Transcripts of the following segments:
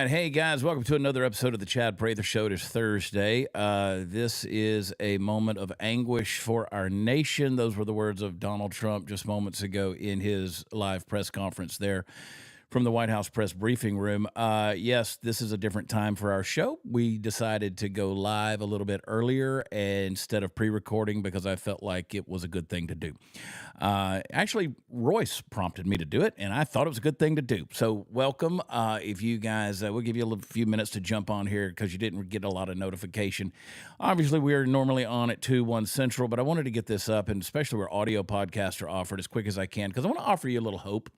right. Hey, guys, welcome to another episode of the Chad Prather Show. It is Thursday. This is a moment of anguish for our nation. Those were the words of Donald Trump just moments ago in his live press conference there from the White House press briefing room. Yes, this is a different time for our show. We decided to go live a little bit earlier instead of pre-recording because I felt like it was a good thing to do. Actually, Royce prompted me to do it, and I thought it was a good thing to do. So welcome. If you guys, we'll give you a few minutes to jump on here because you didn't get a lot of notification. Obviously, we are normally on at 2, 1 Central, but I wanted to get this up, and especially where audio podcasts are offered as quick as I can because I want to offer you a little hope.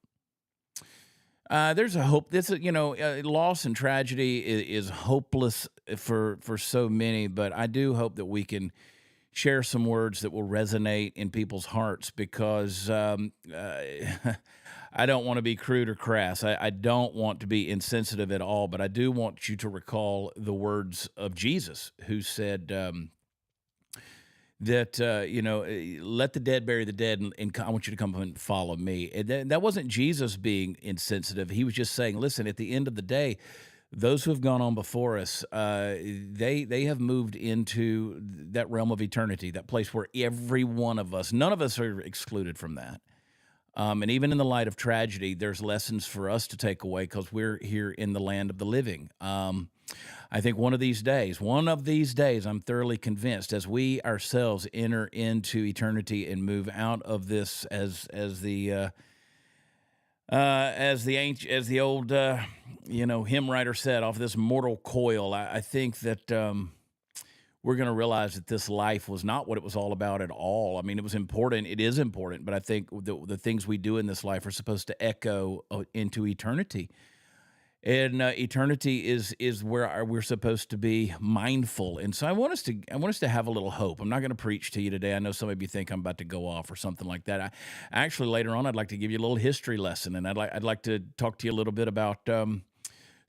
There's a hope. Loss and tragedy is hopeless for so many, but I do hope that we can share some words that will resonate in people's hearts because I don't want to be crude or crass. I don't want to be insensitive at all, but I do want you to recall the words of Jesus, who said let the dead bury the dead, and I want you to come and follow me. And that wasn't Jesus being insensitive. He was just saying, listen, at the end of the day, those who have gone on before us, they have moved into that realm of eternity, that place where every one of us, none of us are excluded from that. And even in the light of tragedy, there's lessons for us to take away because we're here in the land of the living. I think one of these days, I'm thoroughly convinced, as we ourselves enter into eternity and move out of this, as the old hymn writer said, off this mortal coil. I think that we're going to realize that this life was not what it was all about at all. I mean, it was important. It is important, but I think the things we do in this life are supposed to echo into eternity. And eternity is where we're supposed to be mindful, and so I want us to have a little hope. I'm not going to preach to you today. I know some of you think I'm about to go off or something like that. Actually, later on, I'd like to give you a little history lesson, and I'd like to talk to you a little bit about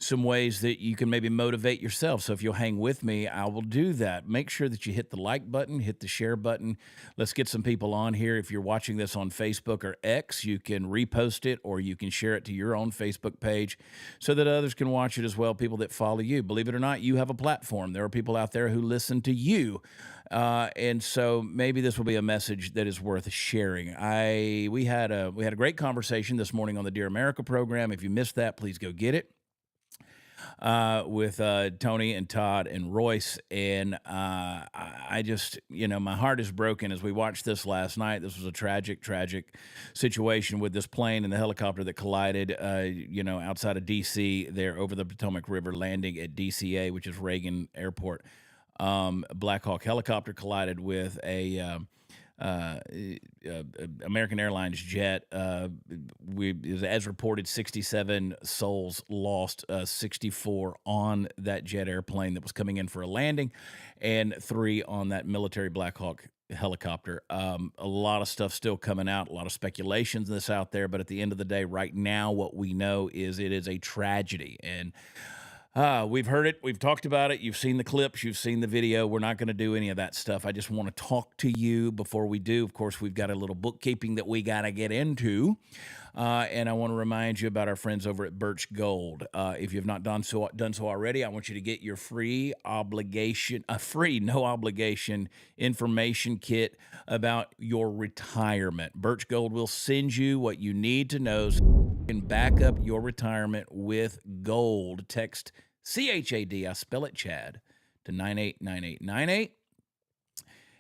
some ways that you can maybe motivate yourself. So if you'll hang with me, I will do that. Make sure that you hit the like button, hit the share button. Let's get some people on here. If you're watching this on Facebook or X, you can repost it or you can share it to your own Facebook page so that others can watch it as well, people that follow you. Believe it or not, you have a platform. There are people out there who listen to you. And so maybe this will be a message that is worth sharing. We had a great conversation this morning on the Dear America program. If you missed that, please go get it. With Tony and Todd and Royce. And I just, my heart is broken as we watched this last night. This was a tragic situation with this plane and the helicopter that collided, outside of D.C. there over the Potomac River, landing at DCA, which is Reagan Airport. Black Hawk helicopter collided with a American Airlines jet. As reported, 67 souls lost, 64 on that jet airplane that was coming in for a landing, and 3 on that military Black Hawk helicopter. A lot of stuff still coming out, a lot of speculations in this out there, but at the end of the day, right now, what we know is it is a tragedy. And we've heard it. We've talked about it. You've seen the clips. You've seen the video. We're not going to do any of that stuff. I just want to talk to you before we do. Of course, we've got a little bookkeeping that we got to get into. And I want to remind you about our friends over at Birch Gold. If you've not done so already, I want you to get your free no obligation information kit about your retirement. Birch Gold will send you what you need to know so you can back up your retirement with gold. Text CHAD, I spell it Chad, to 989898.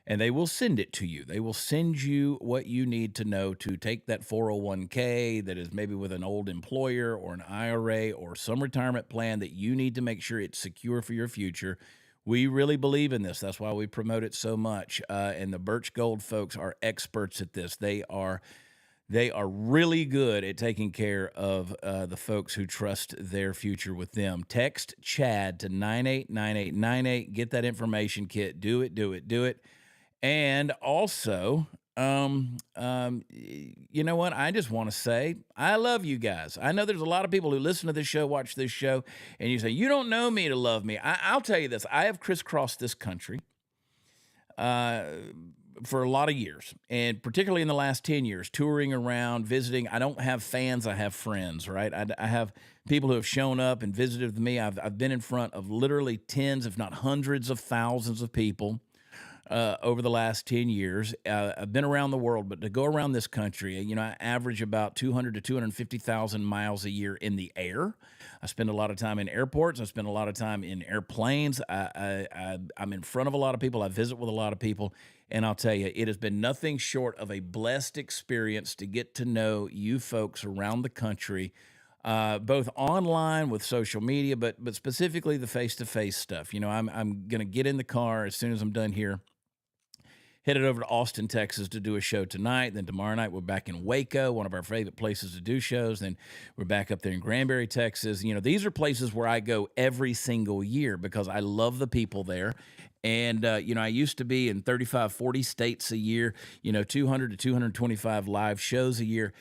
And they will send it to you. They will send you what you need to know to take that 401k that is maybe with an old employer or an IRA or some retirement plan that you need to make sure it's secure for your future. We really believe in this. That's why we promote it so much. And the Birch Gold folks are experts at this. They are really good at taking care of the folks who trust their future with them. Text Chad to 989898. Get that information kit. Do it. And also, you know what? I just want to say I love you guys. I know there's a lot of people who listen to this show, watch this show, and you say, you don't know me to love me. I'll tell you this. I have crisscrossed this country for a lot of years, and particularly in the last 10 years, touring around, visiting. I don't have fans, I have friends, right? I have people who have shown up and visited with me. I've been in front of literally tens, if not hundreds of thousands of people over the last 10 years. I've been around the world, but to go around this country, I average about 200 to 250,000 miles a year in the air. I spend a lot of time in airports. I spend a lot of time in airplanes. I'm in front of a lot of people. I visit with a lot of people. And I'll tell you, it has been nothing short of a blessed experience to get to know you folks around the country, both online with social media, but specifically the face-to-face stuff. I'm going to get in the car as soon as I'm done here, headed over to Austin, Texas to do a show tonight. Then tomorrow night, we're back in Waco, one of our favorite places to do shows. Then we're back up there in Granbury, Texas. These are places where I go every single year because I love the people there. And, I used to be in 35, 40 states a year, 200 to 225 live shows a year,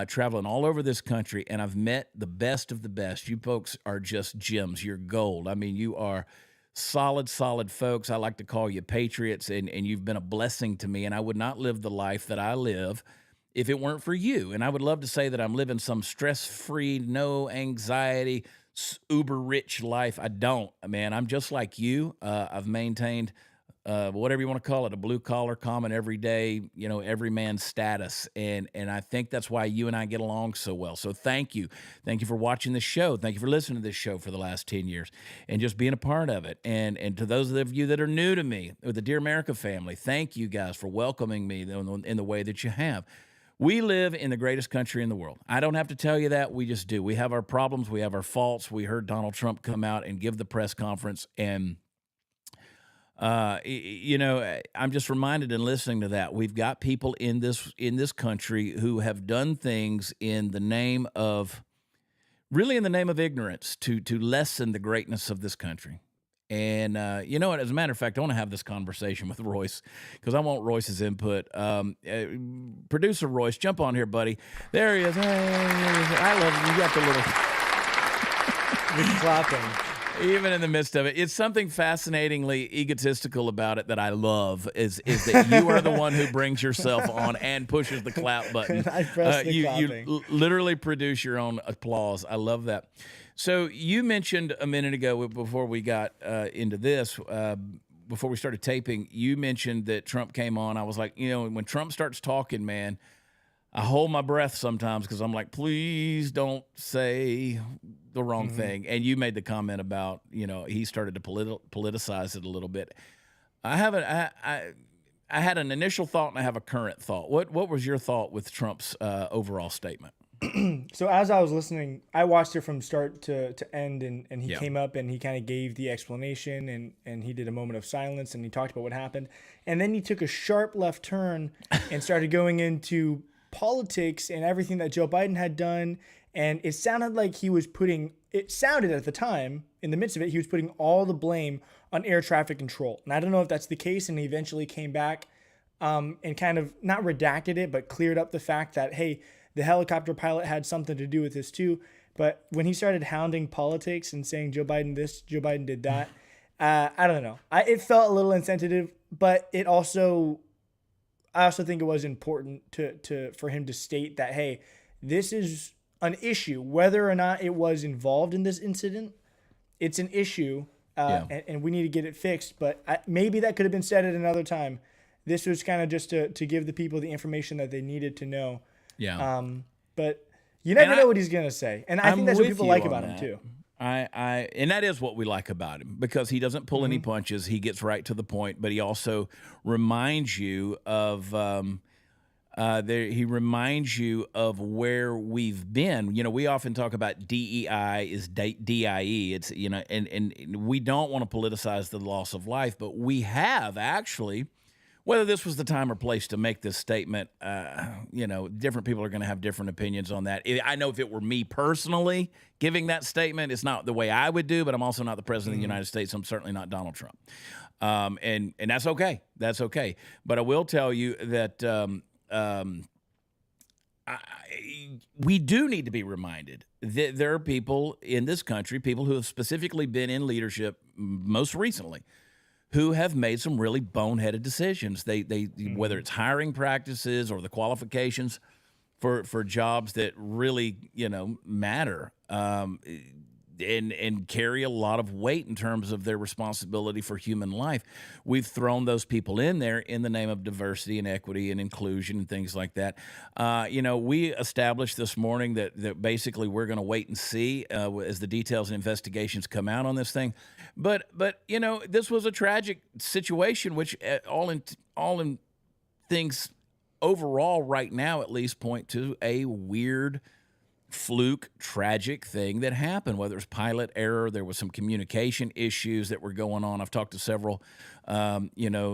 traveling all over this country. And I've met the best of the best. You folks are just gems. You're gold. I mean, you are solid folks. I like to call you patriots, and you've been a blessing to me, and I would not live the life that I live if it weren't for you. And I would love to say that I'm living some stress-free, no anxiety, uber rich life. I don't, man. I'm just like you. I've maintained whatever you want to call it, a blue collar, common, everyday, everyman status. And I think that's why you and I get along so well. So thank you. Thank you for watching this show. Thank you for listening to this show for the last 10 years and just being a part of it. And to those of you that are new to me, or the Dear America family, thank you guys for welcoming me in the way that you have. We live in the greatest country in the world. I don't have to tell you that. We just do. We have our problems. We have our faults. We heard Donald Trump come out and give the press conference, and I'm just reminded in listening to that, we've got people in this country who have done things in the name of ignorance to lessen the greatness of this country. And what? As a matter of fact, I want to have this conversation with Royce because I want Royce's input. Producer Royce, jump on here, buddy. There he is. Hey, I love you. You got the little clapping. Even in the midst of it, it's something fascinatingly egotistical about it that I love is that you are the one who brings yourself on and pushes the clap button. I press the clapping. You literally produce your own applause. I love that. So you mentioned a minute ago before we got into this, before we started taping, you mentioned that Trump came on. I was like, when Trump starts talking, man, I hold my breath sometimes because I'm like, please don't say the wrong thing. And you made the comment about, he started to politicize it a little bit. I had an initial thought and I have a current thought. What was your thought with Trump's overall statement? So as I was listening, I watched it from start to end, and he came up and he kind of gave the explanation, and he did a moment of silence and he talked about what happened. And then he took a sharp left turn and started going into politics and everything that Joe Biden had done. And it sounded like it sounded at the time, in the midst of it, he was putting all the blame on air traffic control. And I don't know if that's the case, and he eventually came back and kind of not redacted it, but cleared up the fact that, hey, the helicopter pilot had something to do with this too. But when he started hounding politics and saying Joe Biden this, Joe Biden did that, I don't know. It felt a little insensitive, but I also think it was important for him to state that, hey, this is an issue, whether or not it was involved in this incident. It's an issue, and we need to get it fixed. But maybe that could have been said at another time. This was kind of just to give the people the information that they needed to know. Yeah. But you never know what he's going to say. And I think that's what people like about him too. And that is what we like about him, because he doesn't pull any punches. He gets right to the point, but he also reminds you of where we've been. We often talk about DEI is DIE. It's, and we don't want to politicize the loss of life, but we have actually. Whether this was the time or place to make this statement, different people are going to have different opinions on that. I know if it were me personally giving that statement, it's not the way I would do, but I'm also not the president of the United States. I'm certainly not Donald Trump. And that's okay. That's okay. But I will tell you that we do need to be reminded that there are people in this country, people who have specifically been in leadership most recently, who have made some really boneheaded decisions. They whether Hmm. it's hiring practices or the qualifications for jobs that really matter, and carry a lot of weight in terms of their responsibility for human life. We've thrown those people in there in the name of diversity and equity and inclusion and things like that. We established this morning that basically we're going to wait and see as the details and investigations come out on this thing. But this was a tragic situation, which all in things overall right now at least point to a weird fluke, tragic thing that happened, whether it was pilot error, there was some communication issues that were going on. I've talked to several,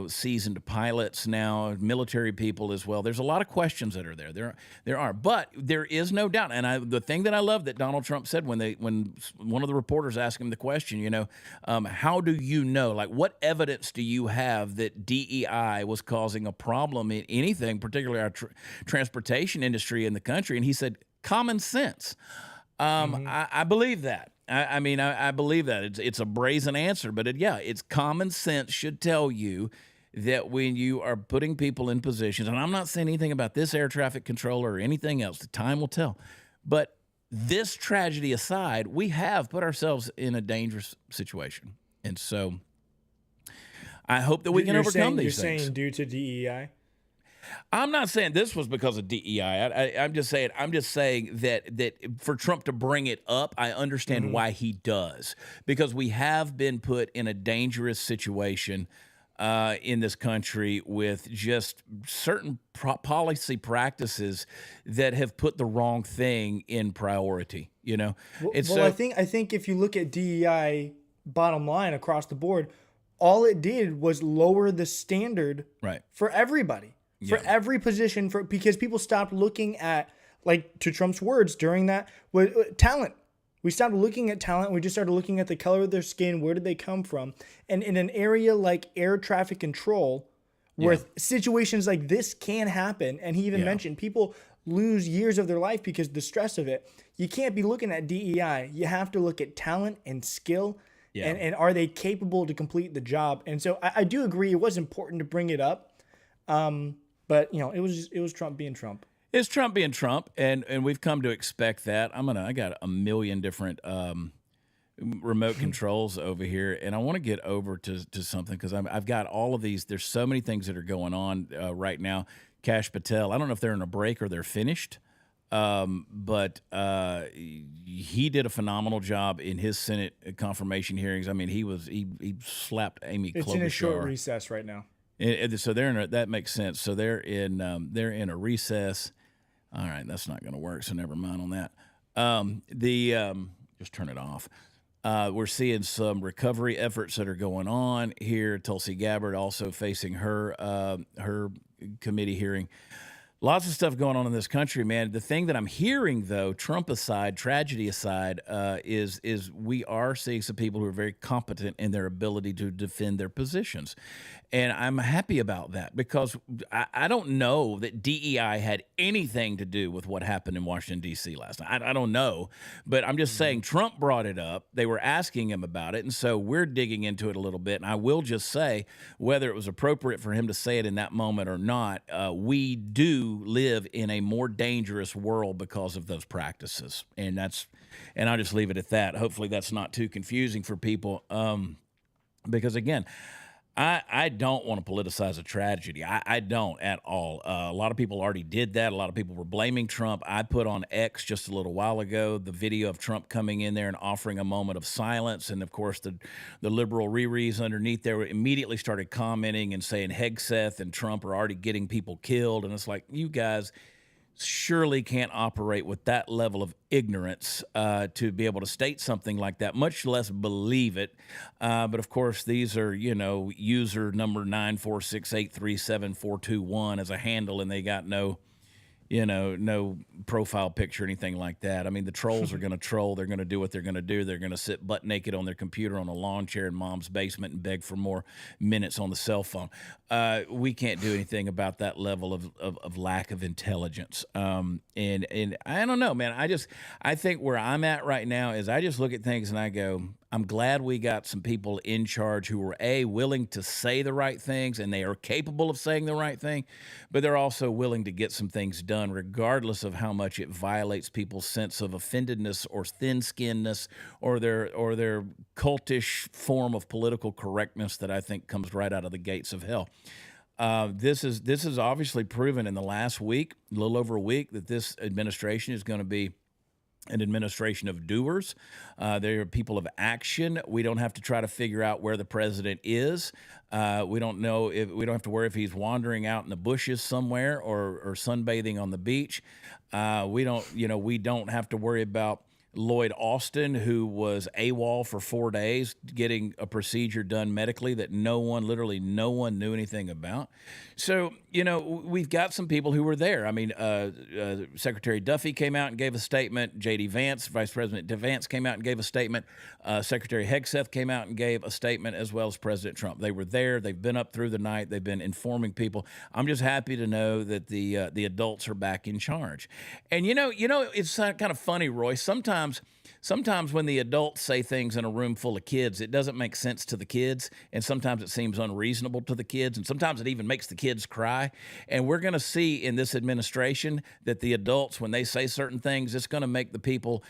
seasoned pilots now, military people as well. There's a lot of questions that are there. There are, but there is no doubt. And the thing that I love that Donald Trump said when one of the reporters asked him the question, how do you know, like, what evidence do you have that DEI was causing a problem in anything, particularly our transportation industry in the country? And he said, common sense. Hmm. I believe that. I believe that it's a brazen answer, but it's common sense should tell you that when you are putting people in positions, and I'm not saying anything about this air traffic controller or anything else, the time will tell. But this tragedy aside, we have put ourselves in a dangerous situation, and so I hope that we can overcome You're these things. saying due to DEI. I'm not saying this was because of DEI. I'm just saying that for Trump to bring it up, I understand Hmm. why he does, because we have been put in a dangerous situation in this country with just certain policy practices that have put the wrong thing in priority. It's Well, I think if you look at DEI bottom line across the board, all it did was lower the standard right. for everybody, for Yeah. every position, for because people stopped looking at, like, to Trump's words during that, talent. We stopped looking at talent. We just started looking at the color of their skin. Where did they come from? And in an area like air traffic control, where Yeah. situations like this can happen, and he even Yeah. mentioned people lose years of their life because of the stress of it. You can't be looking at DEI. You have to look at talent and skill, Yeah. and are they capable to complete the job? And so I do agree it was important to bring it up. But it was Trump being Trump. It's Trump being Trump, and we've come to expect that. I got a million different remote controls over here, and I want to get over to something because I've got all of these. There's so many things that are going on right now. Cash Patel, I don't know if they're in a break or they're finished, but he did a phenomenal job in his Senate confirmation hearings. I mean, he slapped Amy It's in a short Klobuchar. recess right now. So that makes sense. So they're in a recess. All right, that's not going to work. So never mind on that. Just turn it off. We're seeing some recovery efforts that are going on here. Tulsi Gabbard also facing her committee hearing. Lots of stuff going on in this country, man. The thing that I'm hearing, though, Trump aside, tragedy aside, is we are seeing some people who are very competent in their ability to defend their positions. And I'm happy about that because I don't know that DEI had anything to do with what happened in Washington, D.C. last night. I don't know, but I'm just saying Trump brought it up. They were asking him about it, and so we're digging into it a little bit. And I will just say, whether it was appropriate for him to say it in that moment or not, we do live in a more dangerous world because of those practices. And I'll just leave it at that. Hopefully that's not too confusing for people. Because again, I don't want to politicize a tragedy. I don't at all. A lot of people already did that. A lot of people were blaming Trump. I put on X just a little while ago the video of Trump coming in there and offering a moment of silence. And of course, the liberal Riri's underneath there immediately started commenting and saying Hegseth and Trump are already getting people killed. And it's like, you guys surely can't operate with that level of ignorance to be able to state something like that, much less believe it. But of course, these are, user number 946837421 as a handle, and they got no profile picture, anything like that. I mean, the trolls are going to troll. They're going to do what they're going to do. They're going to sit butt naked on their computer on a lawn chair in mom's basement and beg for more minutes on the cell phone. We can't do anything about that level of lack of intelligence. And I don't know, man. I think where I'm at right now is I just look at things and I go, I'm glad we got some people in charge who are willing to say the right things, and they are capable of saying the right thing, but they're also willing to get some things done, regardless of how much it violates people's sense of offendedness or thin-skinnedness or their cultish form of political correctness that I think comes right out of the gates of hell. This is obviously proven in the last week, a little over a week, that this administration is going to be an administration of doers. They are people of action. We don't have to try to figure out where the president is. We don't know if we don't have to worry if he's wandering out in the bushes somewhere or sunbathing on the beach. We don't have to worry about Lloyd Austin, who was AWOL for 4 days, getting a procedure done medically that literally no one knew anything about. So, we've got some people who were there. I mean, Secretary Duffy came out and gave a statement. J.D. Vance, Vice President Vance came out and gave a statement. Secretary Hegseth came out and gave a statement, as well as President Trump. They were there. They've been up through the night. They've been informing people. I'm just happy to know that the adults are back in charge. And, it's kind of funny, Roy. Sometimes when the adults say things in a room full of kids, it doesn't make sense to the kids, and sometimes it seems unreasonable to the kids, and sometimes it even makes the kids cry. And we're going to see in this administration that the adults, when they say certain things, it's going to make the people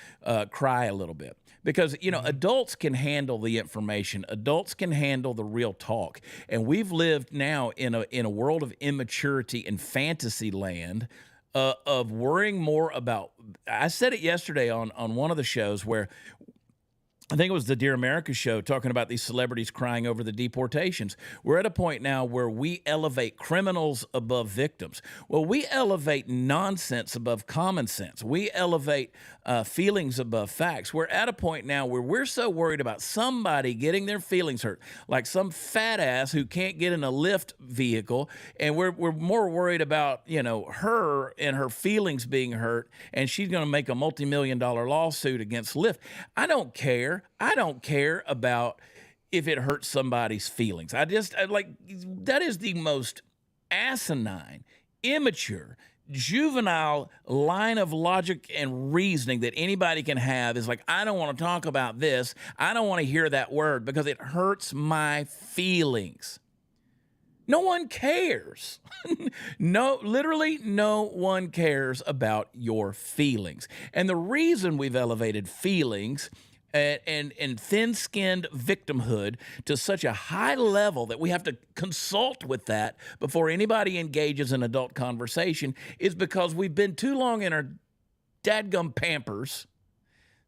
cry a little bit. Because, adults can handle the information. Adults can handle the real talk. And we've lived now in a world of immaturity and fantasy land, of worrying more about. I said it yesterday on one of the shows where I think it was the Dear America show, talking about these celebrities crying over the deportations. We're at a point now where we elevate criminals above victims. Well, we elevate nonsense above common sense. We elevate feelings above facts. We're at a point now where we're so worried about somebody getting their feelings hurt, like some fat ass who can't get in a Lyft vehicle, and we're more worried about her and her feelings being hurt, and she's going to make a multi-million-dollar lawsuit against Lyft. I don't care. I don't care about if it hurts somebody's feelings. I like that is the most asinine, immature, juvenile line of logic and reasoning that anybody can have. Is like, I don't want to talk about this. I don't want to hear that word because it hurts my feelings. No one cares. No, literally no one cares about your feelings. And the reason we've elevated feelings and thin-skinned victimhood to such a high level that we have to consult with that before anybody engages in adult conversation is because we've been too long in our dadgum pampers.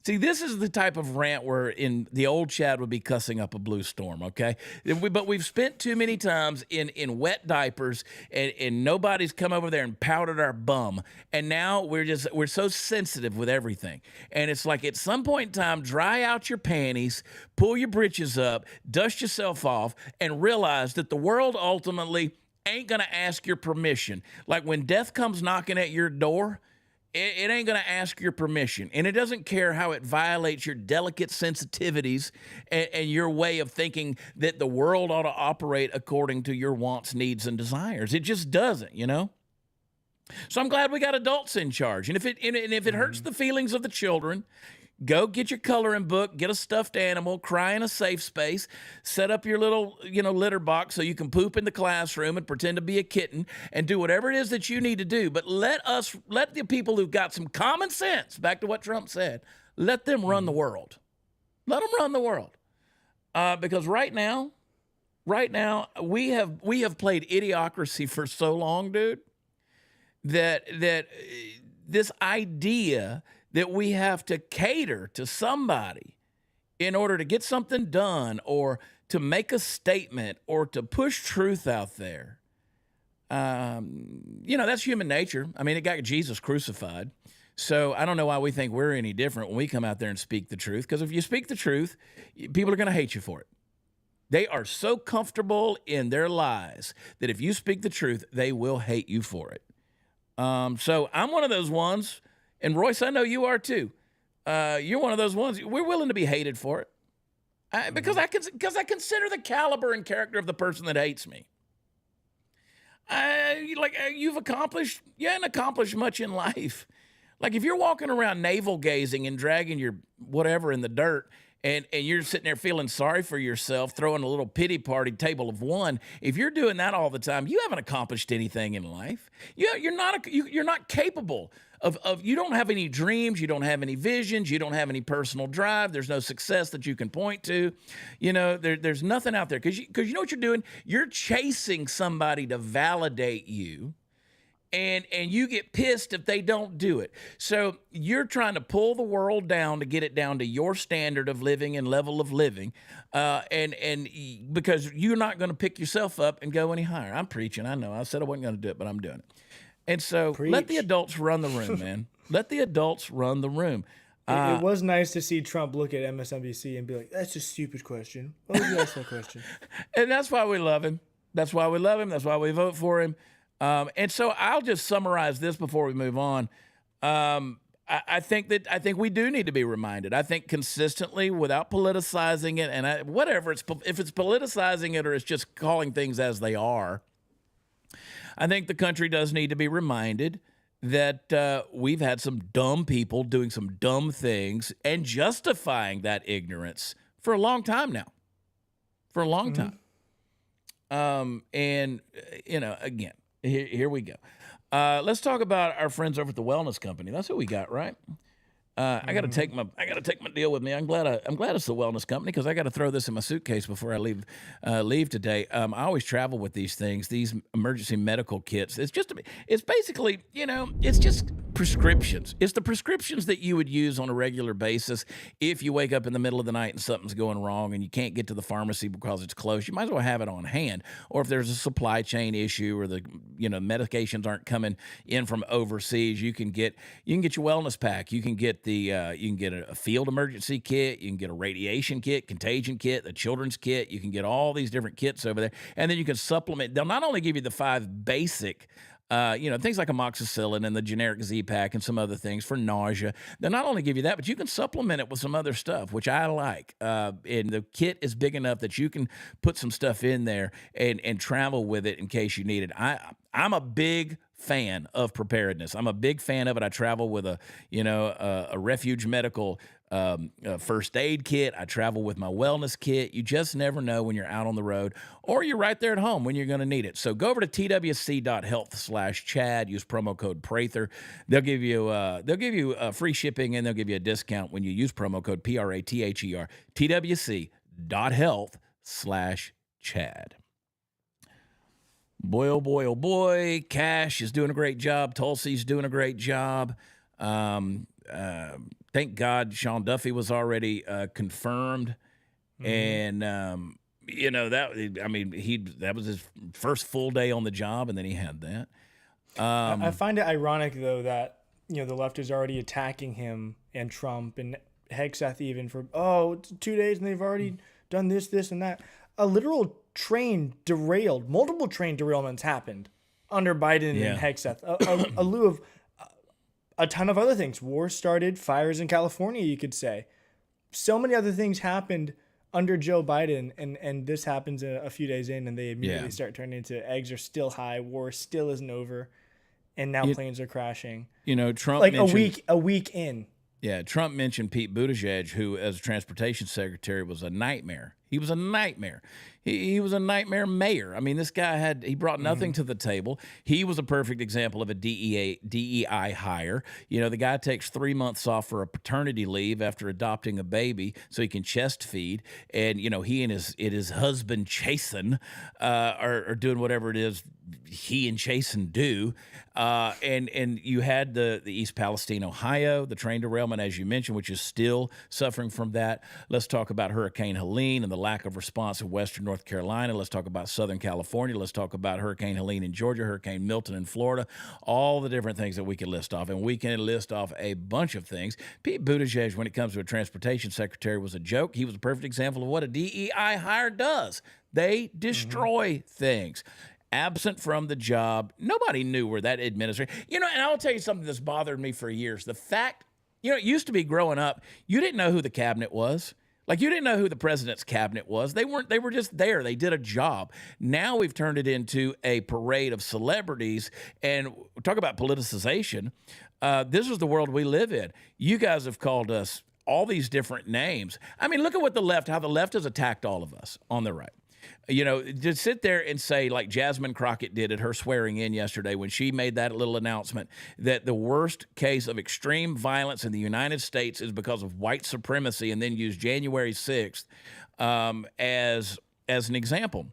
See, this is the type of rant where in the old Chad would be cussing up a blue storm, okay? But we've spent too many times in wet diapers, and nobody's come over there and powdered our bum. And now we're so sensitive with everything. And it's like at some point in time, dry out your panties, pull your britches up, dust yourself off, and realize that the world ultimately ain't going to ask your permission. Like when death comes knocking at your door, it ain't going to ask your permission, and it doesn't care how it violates your delicate sensitivities and your way of thinking that the world ought to operate according to your wants, needs, and desires. It just doesn't, So I'm glad we got adults in charge, and if it hurts the feelings of the children, go get your coloring book, get a stuffed animal, cry in a safe space, set up your little, litter box so you can poop in the classroom and pretend to be a kitten and do whatever it is that you need to do. But let the people who've got some common sense, back to what Trump said, let them run the world. Let them run the world. Because right now, we have played idiocracy for so long, dude, that this idea that we have to cater to somebody in order to get something done or to make a statement or to push truth out there. That's human nature. I mean, it got Jesus crucified. So I don't know why we think we're any different when we come out there and speak the truth. Because if you speak the truth, people are going to hate you for it. They are so comfortable in their lies that if you speak the truth, they will hate you for it. So I'm one of those ones. And Royce, I know you are too. You're one of those ones. We're willing to be hated for it, because I consider the caliber and character of the person that hates me. You've accomplished. You haven't accomplished much in life. Like if you're walking around navel gazing and dragging your whatever in the dirt, and you're sitting there feeling sorry for yourself, throwing a little pity party table of one. If you're doing that all the time, you haven't accomplished anything in life. You're not capable of you don't have any dreams, you don't have any visions, you don't have any personal drive. There's no success that you can point to. There's nothing out there because you know what you're doing. You're chasing somebody to validate you. And you get pissed if they don't do it. So you're trying to pull the world down to get it down to your standard of living and level of living, and because you're not going to pick yourself up and go any higher. I'm preaching. I know. I said I wasn't going to do it, but I'm doing it. And so let the adults run the room, man. Let the adults run the room. It was nice to see Trump look at MSNBC and be like, "That's a stupid question. Why would you ask that question?" And that's why we love him. That's why we love him. That's why we vote for him. And so I'll just summarize this before we move on. I think we do need to be reminded. I think consistently, without politicizing it, and if it's politicizing it or it's just calling things as they are, I think the country does need to be reminded that we've had some dumb people doing some dumb things and justifying that ignorance for a long time now. For a long time. And again. Here we go. Let's talk about our friends over at the Wellness Company. That's what we got, right? I got to take my deal with me. I'm glad it's the Wellness Company because I got to throw this in my suitcase before I leave today. I always travel with these things, these emergency medical kits. It's basically, it's just prescriptions. It's the prescriptions that you would use on a regular basis if you wake up in the middle of the night and something's going wrong and you can't get to the pharmacy because it's closed. You might as well have it on hand. Or if there's a supply chain issue or the medications aren't coming in from overseas, you can get your wellness pack. You can get a field emergency kit. You can get a radiation kit, contagion kit, the children's kit. You can get all these different kits over there, and then you can supplement. They'll not only give you the 5 basic. Things like amoxicillin and the generic Z-Pack and some other things for nausea. They'll not only give you that, but you can supplement it with some other stuff, which I like. And the kit is big enough that you can put some stuff in there and travel with it in case you need it. I'm a big fan of preparedness. I'm a big fan of it. I travel with a refuge medical first aid kit. I travel with my wellness kit. You just never know when you're out on the road or you're right there at home when you're going to need it. So go over to twc.health/Chad. Use promo code Prather. They'll give you free shipping and they'll give you a discount when you use promo code PRATHER. twc.health/Chad. Boy, oh boy, oh boy. Cash is doing a great job. Tulsi's doing a great job. Thank God Sean Duffy was already confirmed. And, that was his first full day on the job, and then he had that. I find it ironic, though, that, the left is already attacking him and Trump and Hegseth even for, 2 days and they've already done this, and that. A literal train derailed. Multiple train derailments happened under Biden and Hegseth. A lieu of a ton of other things. War started, fires in California, you could say. So many other things happened under Joe Biden, and this happens a few days in, and they immediately start turning into eggs are still high, war still isn't over, and now planes are crashing. Trump like a week in. Yeah, Trump mentioned Pete Buttigieg, who, as transportation secretary, was a nightmare. He was a nightmare. He was a nightmare mayor. I mean, this guy he brought nothing to the table. He was a perfect example of a DEI hire. The guy takes 3 months off for a paternity leave after adopting a baby so he can chest feed. And, he and his husband, Chasen, are doing whatever it is he and Chasen do. And you had the East Palestine, Ohio, the train derailment, as you mentioned, which is still suffering from that. Let's talk about Hurricane Helene and the lack of response in Western North Carolina. Let's talk about Southern California. Let's talk about Hurricane Helene in Georgia, Hurricane Milton in Florida, all the different things that we can list off. And we can list off a bunch of things. Pete Buttigieg, when it comes to a transportation secretary, was a joke. He was a perfect example of what a DEI hire does. They destroy things. Absent from the job, nobody knew where that administration, and I'll tell you something that's bothered me for years. The fact, it used to be growing up, you didn't know who the cabinet was. Like, you didn't know who the president's cabinet was. They were just there. They did a job. Now we've turned it into a parade of celebrities, and talk about politicization. This is the world we live in. You guys have called us all these different names. I mean, look at how the left has attacked all of us on the right. You know, to sit there and say, like Jasmine Crockett did at her swearing in yesterday when she made that little announcement that the worst case of extreme violence in the United States is because of white supremacy, and then use January 6th as an example.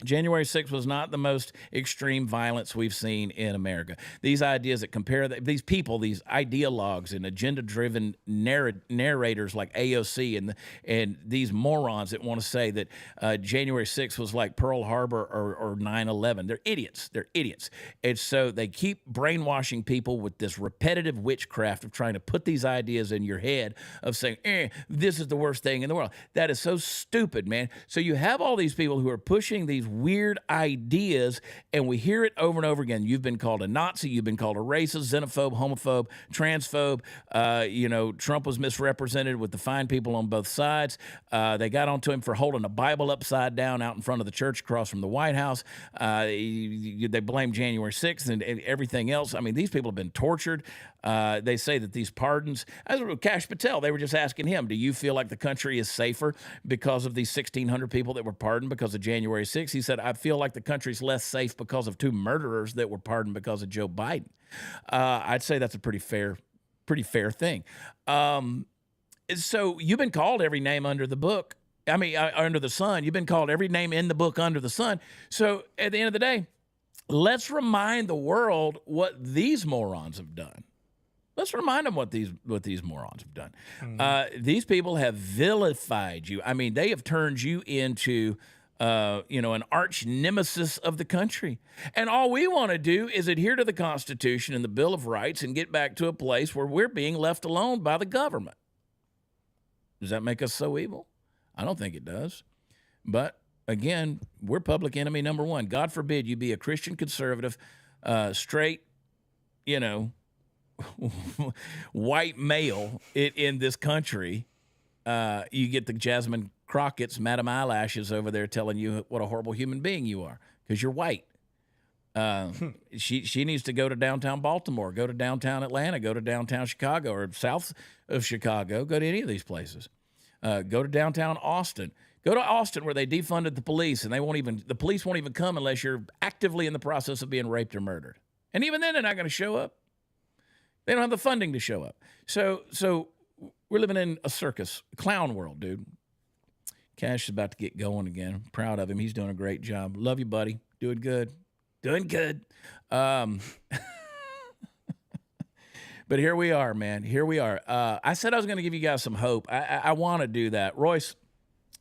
January 6th was not the most extreme violence we've seen in America. These ideas that compare these people, these ideologues and agenda-driven narrators like AOC and these morons that want to say that January 6th was like Pearl Harbor or 9/11. They're idiots. They're idiots. And so they keep brainwashing people with this repetitive witchcraft of trying to put these ideas in your head of saying, this is the worst thing in the world. That is so stupid, man. So you have all these people who are pushing these weird ideas, and we hear it over and over again. You've been called a Nazi, you've been called a racist, xenophobe, homophobe, transphobe. Trump was misrepresented with the fine people on both sides. They got onto him for holding a Bible upside down out in front of the church across from the White House. They blame January 6th and everything else. I mean, these people have been tortured. They say that these pardons, as Kash Patel, they were just asking him, do you feel like the country is safer because of these 1,600 people that were pardoned because of January 6th? He said, I feel like the country's less safe because of 2 murderers that were pardoned because of Joe Biden. I'd say that's a pretty fair thing. So you've been called every name under the book. I mean, under the sun. You've been called every name in the book under the sun. So at the end of the day, let's remind the world what these morons have done. Let's remind them what these morons have done. Mm-hmm. These people have vilified you. I mean, they have turned you into an arch nemesis of the country. And all we want to do is adhere to the Constitution and the Bill of Rights and get back to a place where we're being left alone by the government. Does that make us so evil? I don't think it does. But again, we're public enemy number one. God forbid you be a Christian conservative, straight, white male in this country. You get the Jasmine Crockett's Madam Eyelashes over there telling you what a horrible human being you are because you're white. She needs to go to downtown Baltimore, go to downtown Atlanta, go to downtown Chicago or south of Chicago, go to any of these places. Go to downtown Austin. Go to Austin where they defunded the police and the police won't even come unless you're actively in the process of being raped or murdered. And even then they're not going to show up. They don't have the funding to show up. So we're living in a circus, a clown world, dude. Cash is about to get going again. I'm proud of him. He's doing a great job. Love you, buddy. Doing good. Doing good. But here we are, man. Here we are. I said I was going to give you guys some hope. I want to do that. Royce,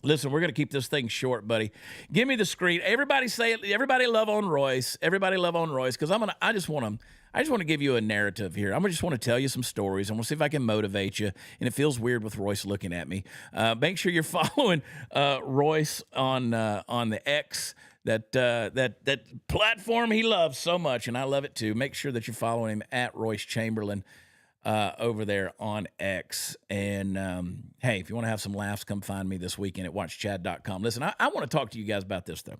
listen, we're going to keep this thing short, buddy. Give me the screen. Everybody say it. Everybody love on Royce. Everybody love on Royce because I just want to give you a narrative here. I just want to tell you some stories. I'm going to see if I can motivate you. And it feels weird with Royce looking at me. Make sure you're following Royce on the X, that platform he loves so much, and I love it too. Make sure that you're following him at Royce Chamberlain over there on X. And hey, if you want to have some laughs, come find me this weekend at watchchad.com. Listen, I want to talk to you guys about this, though.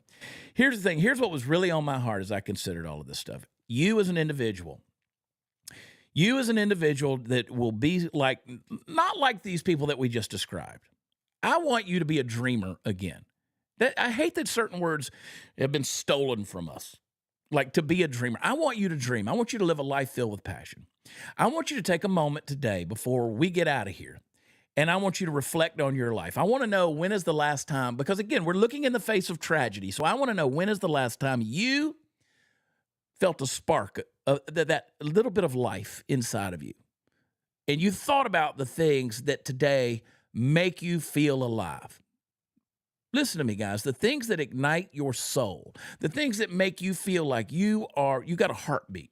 Here's the thing. Here's what was really on my heart as I considered all of this stuff. You as an individual that will be like, not like these people that we just described. I want you to be a dreamer again. I hate that certain words have been stolen from us. Like to be a dreamer. I want you to dream. I want you to live a life filled with passion. I want you to take a moment today before we get out of here. And I want you to reflect on your life. I want to know when is the last time, because again, we're looking in the face of tragedy. So I want to know when is the last time you felt a spark, that little bit of life inside of you. And you thought about the things that today make you feel alive. Listen to me, guys. The things that ignite your soul, the things that make you feel like you got a heartbeat.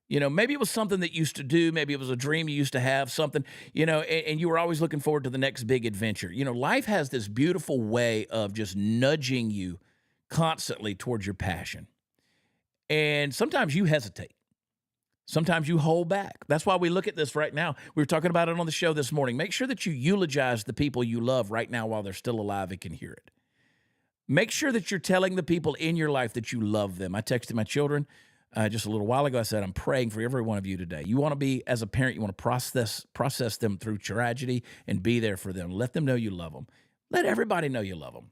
Maybe it was something that you used to do. Maybe it was a dream you used to have, something, and you were always looking forward to the next big adventure. Life has this beautiful way of just nudging you constantly towards your passion. And sometimes you hesitate. Sometimes you hold back. That's why we look at this right now. We were talking about it on the show this morning. Make sure that you eulogize the people you love right now while they're still alive and can hear it. Make sure that you're telling the people in your life that you love them. I texted my children Just a little while ago, I said, I'm praying for every one of you today. You want to be, as a parent, you want to process them through tragedy and be there for them. Let them know you love them. Let everybody know you love them.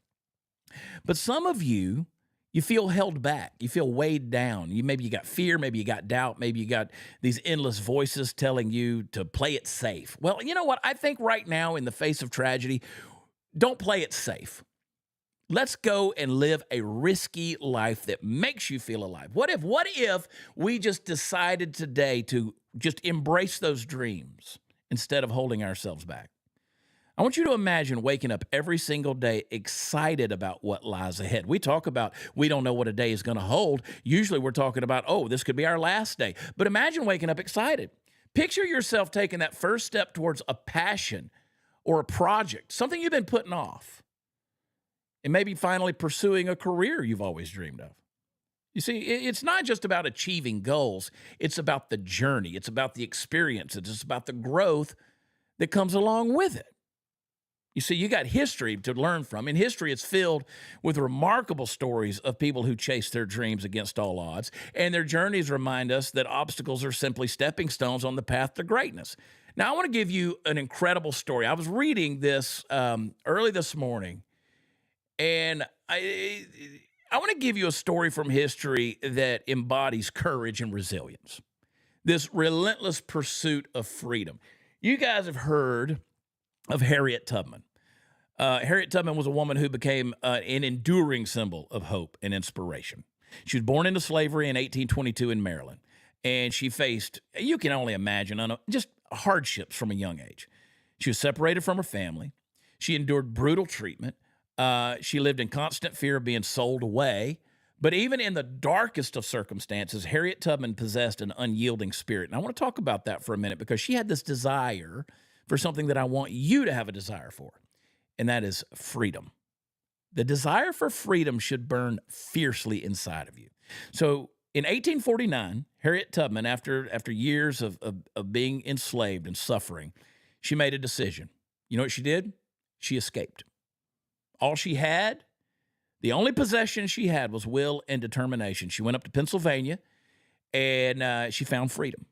But some of you, you feel held back. You feel weighed down. Maybe you got fear. Maybe you got doubt. Maybe you got these endless voices telling you to play it safe. Well, you know what? I think right now, in the face of tragedy, don't play it safe. Let's go and live a risky life that makes you feel alive. What if we just decided today to just embrace those dreams instead of holding ourselves back? I want you to imagine waking up every single day excited about what lies ahead. We talk about we don't know what a day is going to hold. Usually we're talking about, oh, this could be our last day. But imagine waking up excited. Picture yourself taking that first step towards a passion or a project, something you've been putting off, and maybe finally pursuing a career you've always dreamed of. You see, it's not just about achieving goals. It's about the journey. It's about the experience. It's about the growth that comes along with it. You see, you got history to learn from. In history, it's filled with remarkable stories of people who chase their dreams against all odds. And their journeys remind us that obstacles are simply stepping stones on the path to greatness. Now, I want to give you an incredible story. I was reading this early this morning, and I want to give you a story from history that embodies courage and resilience, this relentless pursuit of freedom. You guys have heard of Harriet Tubman. Harriet Tubman was a woman who became an enduring symbol of hope and inspiration. She was born into slavery in 1822 in Maryland, and she faced, you can only imagine, just hardships from a young age. She was separated from her family. She endured brutal treatment. She lived in constant fear of being sold away. But even in the darkest of circumstances, Harriet Tubman possessed an unyielding spirit. And I want to talk about that for a minute because she had this desire for something that I want you to have a desire for, and that is freedom. The desire for freedom should burn fiercely inside of you. So in 1849, Harriet Tubman, after years of being enslaved and suffering, she made a decision. You know what she did? She escaped. All she had, the only possession she had was will and determination. She went up to Pennsylvania, and she found freedom.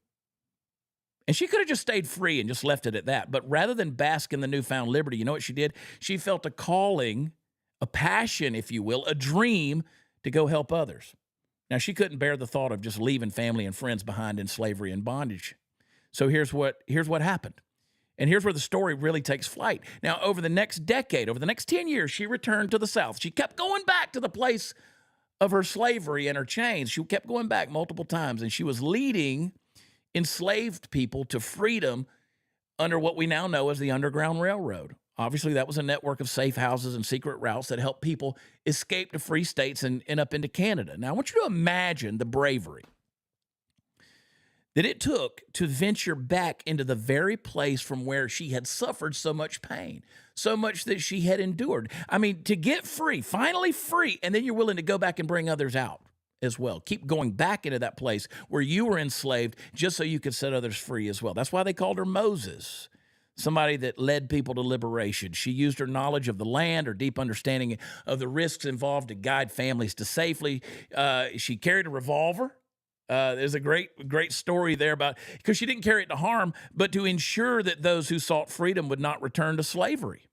And she could have just stayed free and just left it at that. But rather than bask in the newfound liberty, you know what she did? She felt a calling, a passion, if you will, a dream to go help others. Now, she couldn't bear the thought of just leaving family and friends behind in slavery and bondage. So here's what happened. And here's where the story really takes flight. Now, over the next decade, over the next 10 years, she returned to the South. She kept going back to the place of her slavery and her chains. She kept going back multiple times, and she was leading enslaved people to freedom under what we now know as the Underground Railroad. Obviously, that was a network of safe houses and secret routes that helped people escape to free states and up into Canada. Now, I want you to imagine the bravery that it took to venture back into the very place from where she had suffered so much pain, so much that she had endured. I mean, to get free, finally free, and then you're willing to go back and bring others out as well. Keep going back into that place where you were enslaved just so you could set others free as well. That's why they called her Moses, somebody that led people to liberation. She used her knowledge of the land, her deep understanding of the risks involved to guide families to safely. She carried a revolver. There's a great story there about, because she didn't carry it to harm, but to ensure that those who sought freedom would not return to slavery.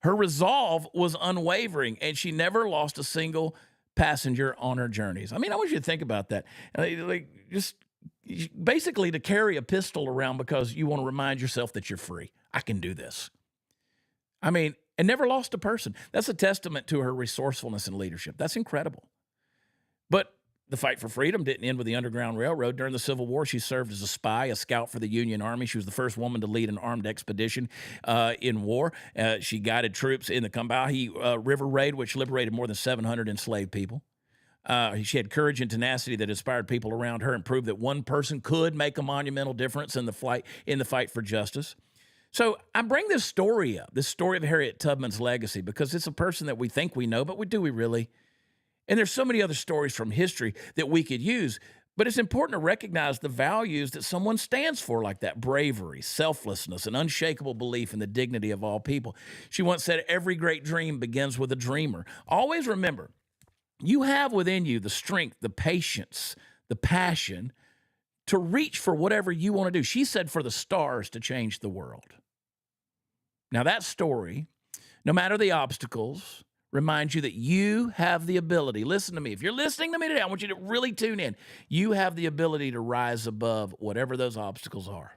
Her resolve was unwavering, and she never lost a single passenger on her journeys. I mean, I want you to think about that. Just basically to carry a pistol around because you want to remind yourself that you're free. I can do this. I mean, and never lost a person. That's a testament to her resourcefulness and leadership. That's incredible. But the fight for freedom didn't end with the Underground Railroad. During the Civil War, she served as a spy, a scout for the Union Army. She was the first woman to lead an armed expedition in war. She guided troops in the Combahee River Raid, which liberated more than 700 enslaved people. She had courage and tenacity that inspired people around her and proved that one person could make a monumental difference in the fight for justice. So I bring this story up, this story of Harriet Tubman's legacy, because it's a person that we think we know, but do we really? And there's so many other stories from history that we could use, but it's important to recognize the values that someone stands for, like that: bravery, selflessness, and unshakable belief in the dignity of all people. She once said, "Every great dream begins with a dreamer." Always remember, you have within you the strength, the patience, the passion to reach for whatever you want to do. She said for the stars to change the world. Now, that story, no matter the obstacles, reminds you that you have the ability. Listen to me. If you're listening to me today, I want you to really tune in. You have the ability to rise above whatever those obstacles are,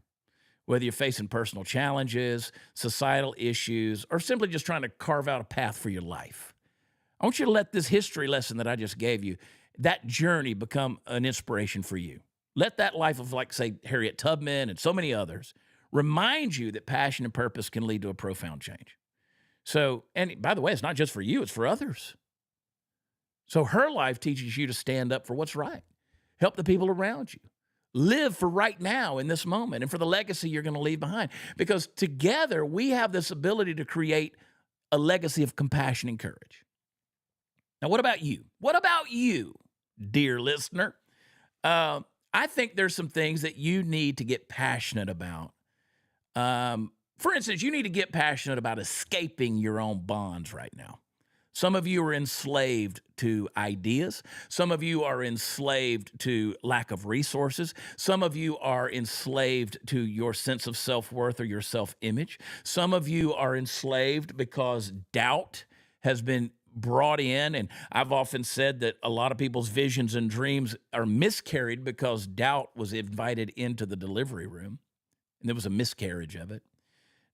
whether you're facing personal challenges, societal issues, or simply just trying to carve out a path for your life. I want you to let this history lesson that I just gave you, that journey, become an inspiration for you. Let that life of, like, say, Harriet Tubman and so many others remind you that passion and purpose can lead to a profound change. So, and by the way, it's not just for you, it's for others. So her life teaches you to stand up for what's right, help the people around you, live for right now in this moment and for the legacy you're going to leave behind. Because together we have this ability to create a legacy of compassion and courage. Now, what about you? What about you, dear listener? I think there's some things that you need to get passionate about. For instance, you need to get passionate about escaping your own bonds right now. Some of you are enslaved to ideas. Some of you are enslaved to lack of resources. Some of you are enslaved to your sense of self-worth or your self-image. Some of you are enslaved because doubt has been brought in. And I've often said that a lot of people's visions and dreams are miscarried because doubt was invited into the delivery room, and there was a miscarriage of it.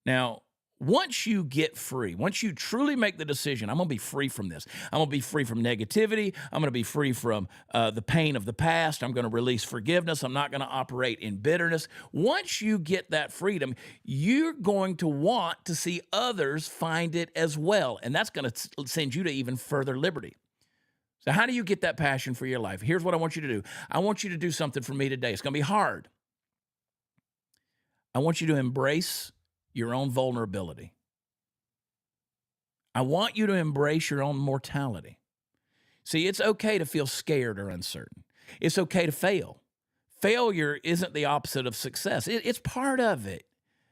Now, once you get free, once you truly make the decision, I'm going to be free from this. I'm going to be free from negativity. I'm going to be free from the pain of the past. I'm going to release forgiveness. I'm not going to operate in bitterness. Once you get that freedom, you're going to want to see others find it as well. And that's going to send you to even further liberty. So how do you get that passion for your life? Here's what I want you to do. I want you to do something for me today. It's going to be hard. I want you to embrace your own vulnerability. I want you to embrace your own mortality. See, it's okay to feel scared or uncertain. It's okay to fail. Failure isn't the opposite of success. It's part of it.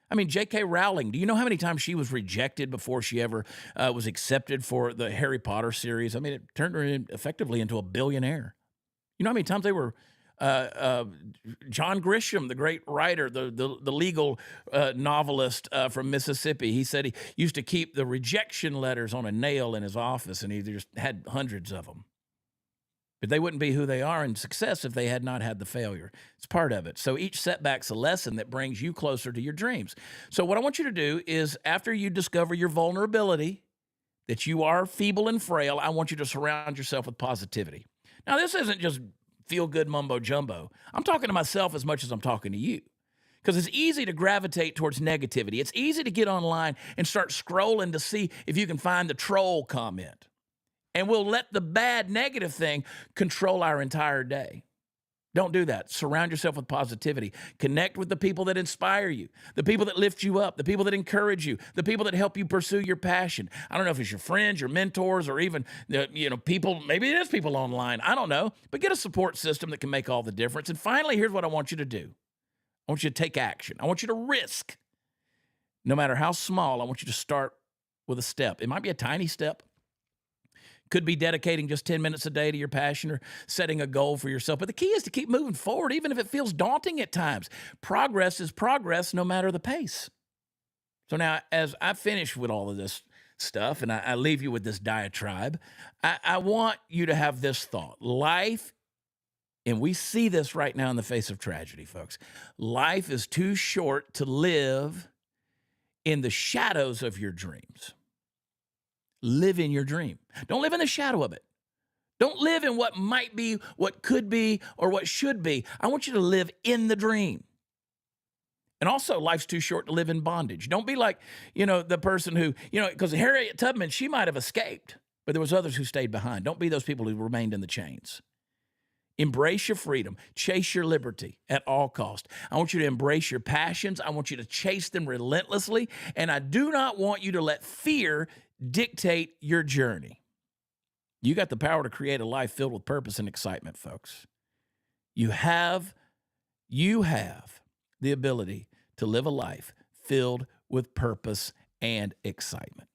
I mean, J.K. Rowling, do you know how many times she was rejected before she ever was accepted for the Harry Potter series? I mean, it turned her effectively into a billionaire. You know how many times they were John Grisham, the great writer, the legal novelist from Mississippi, he said he used to keep the rejection letters on a nail in his office, and he just had hundreds of them. But they wouldn't be who they are in success if they had not had the failure. It's part of it. So each setback's a lesson that brings you closer to your dreams. So what I want you to do is, after you discover your vulnerability, that you are feeble and frail, I want you to surround yourself with positivity. Now, this isn't just feel-good mumbo-jumbo. I'm talking to myself as much as I'm talking to you, because it's easy to gravitate towards negativity. It's easy to get online and start scrolling to see if you can find the troll comment. And we'll let the bad, negative thing control our entire day. Don't do that. Surround yourself with positivity. Connect with the people that inspire you, the people that lift you up, the people that encourage you, the people that help you pursue your passion. I don't know if it's your friends, your mentors, or even people. Maybe it is people online. I don't know. But get a support system that can make all the difference. And finally, here's what I want you to do. I want you to take action. I want you to risk. No matter how small, I want you to start with a step. It might be a tiny step. Could be dedicating just 10 minutes a day to your passion or setting a goal for yourself. But the key is to keep moving forward, even if it feels daunting at times. Progress is progress, no matter the pace. So now, as I finish with all of this stuff and I leave you with this diatribe, I want you to have this thought. Life, and we see this right now in the face of tragedy, folks. Life is too short to live in the shadows of your dreams. Live in your dream. Don't live in the shadow of it. Don't live in what might be, what could be, or what should be. I want you to live in the dream. And also, life's too short to live in bondage. Don't be like, the person who, because Harriet Tubman, she might have escaped, but there was others who stayed behind. Don't be those people who remained in the chains. Embrace your freedom. Chase your liberty at all cost. I want you to embrace your passions. I want you to chase them relentlessly. And I do not want you to let fear dictate your journey. You got the power to create a life filled with purpose and excitement, folks. You have the ability to live a life filled with purpose and excitement.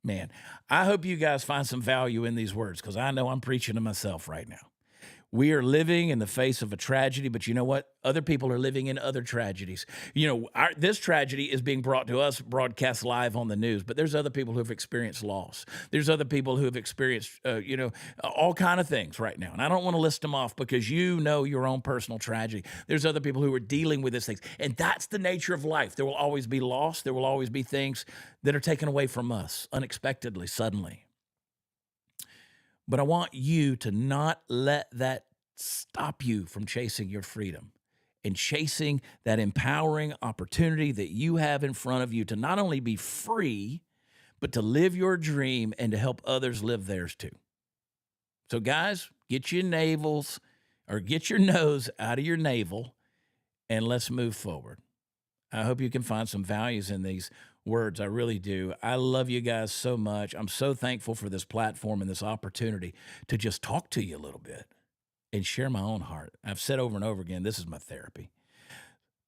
Man, I hope you guys find some value in these words, because I know I'm preaching to myself right now. We are living in the face of a tragedy, but you know what? Other people are living in other tragedies. This tragedy is being brought to us, broadcast live on the news, but there's other people who have experienced loss. There's other people who have experienced, all kind of things right now. And I don't want to list them off because you know your own personal tragedy. There's other people who are dealing with these things. And that's the nature of life. There will always be loss. There will always be things that are taken away from us unexpectedly, suddenly. But I want you to not let that stop you from chasing your freedom and chasing that empowering opportunity that you have in front of you to not only be free, but to live your dream and to help others live theirs too. So, guys, get your navels or get your nose out of your navel and let's move forward. I hope you can find some values in these words. I really do. I love you guys so much. I'm so thankful for this platform and this opportunity to just talk to you a little bit and share my own heart. I've said over and over again, this is my therapy.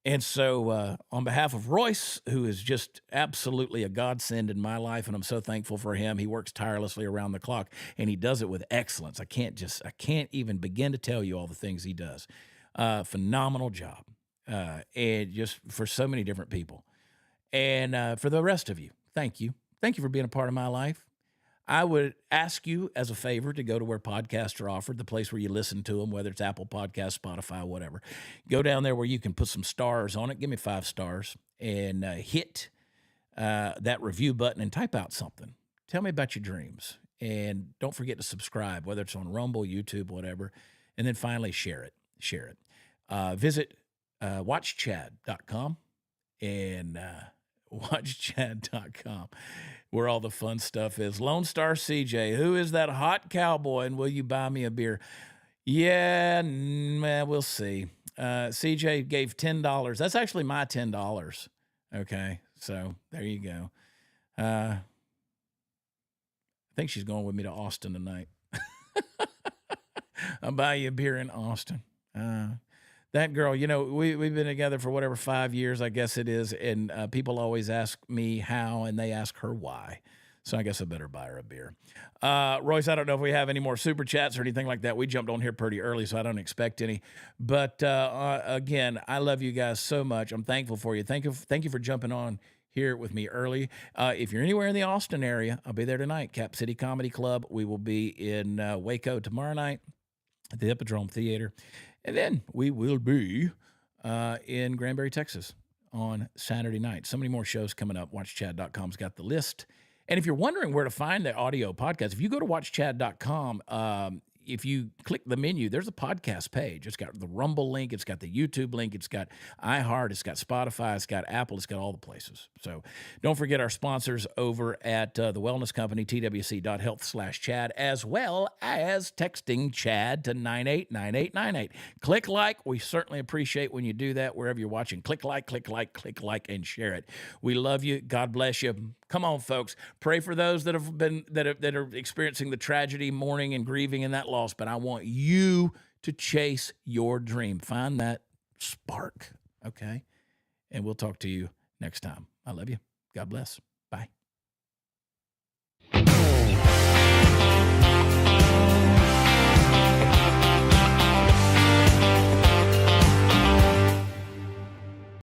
And so on behalf of Royce, who is just absolutely a godsend in my life, and I'm so thankful for him. He works tirelessly around the clock, and he does it with excellence. I can't even begin to tell you all the things he does. Phenomenal job. And just for so many different people. And for the rest of you, thank you. Thank you for being a part of my life. I would ask you as a favor to go to where podcasts are offered, the place where you listen to them, whether it's Apple Podcasts, Spotify, whatever. Go down there where you can put some stars on it. Give me 5 stars and hit that review button and type out something. Tell me about your dreams. And don't forget to subscribe, whether it's on Rumble, YouTube, whatever. And then finally, share it. Share it. Visit watchchad.com and watchchad.com, where all the fun stuff is. Lone Star CJ, who is that hot cowboy, and will you buy me a beer? Yeah, we'll see. CJ gave $10. That's actually my $10. Okay, so there you go. I think she's going with me to Austin tonight. I'll buy you a beer in Austin. That girl, we've been together for whatever 5 years, I guess it is, and people always ask me how, and they ask her why. So I guess I better buy her a beer. Royce, I don't know if we have any more super chats or anything like that. We jumped on here pretty early, so I don't expect any. But again, I love you guys so much. I'm thankful for you. Thank you for jumping on here with me early. If you're anywhere in the Austin area, I'll be there tonight. Cap City Comedy Club. We will be in Waco tomorrow night at the Hippodrome Theater. And then we will be in Granbury, Texas on Saturday night. So many more shows coming up. WatchChad.com's got the list. And if you're wondering where to find the audio podcast, if you go to WatchChad.com, if you click the menu, there's a podcast page. It's got the Rumble link. It's got the YouTube link. It's got iHeart. It's got Spotify. It's got Apple. It's got all the places. So don't forget our sponsors over at the Wellness Company, twc.health/Chad, as well as texting Chad to 989898. Click like. We certainly appreciate when you do that wherever you're watching. Click like, and share it. We love you. God bless you. Come on, folks. Pray for those that are experiencing the tragedy, mourning, and grieving in that loss. But I want you to chase your dream. Find that spark, okay? And we'll talk to you next time. I love you. God bless. Bye.